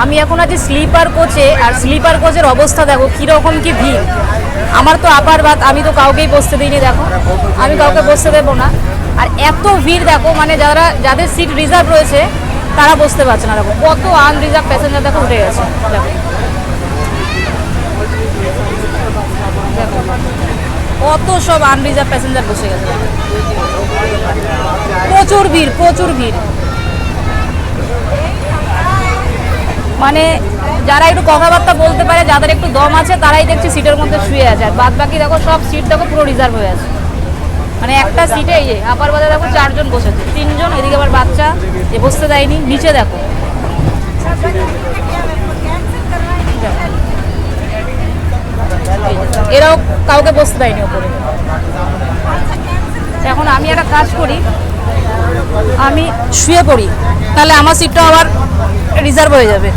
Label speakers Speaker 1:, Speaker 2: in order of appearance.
Speaker 1: আমি এখন আছি স্লিপার কোচে, আর স্লিপার কোচের অবস্থা দেখো কীরকম কি ভিড়। আমার তো আপার বাত, আমি তো কাউকেই বসতে দিইনি, দেখো আমি কাউকে বসতে দেবো না। আর এত ভিড় দেখো, মানে যাদের সিট রিজার্ভ রয়েছে তারা বসতে পারছে না। দেখো কত আনরিজার্ভ প্যাসেঞ্জার দেখো উঠে গেছে। দেখো কত সব আনরিজার্ভ প্যাসেঞ্জার বসে গেছে। প্রচুর ভিড়, প্রচুর ভিড়। মানে যারা একটু কথাবার্তা বলতে পারে, যাদের একটু দম আছে, তারাই দেখছি সিটের মধ্যে শুয়ে আছে। আর বাদ বাকি দেখো সব সিট দেখো পুরো রিজার্ভ হয়ে আছে। মানে একটা সিটে এই যে আপার বাজারে দেখো 4 জন বসেছে, 3 জন, এদিকে আবার বাচ্চা, এ বসতে দেয়নি। নিচে দেখো এরাও কাউকে বসতে দেয়নি ওপরে। এখন আমি একটা কাজ করি, আমি শুয়ে পড়ি, তাহলে আমার সিটটা আবার রিজার্ভ হয়ে যাবে।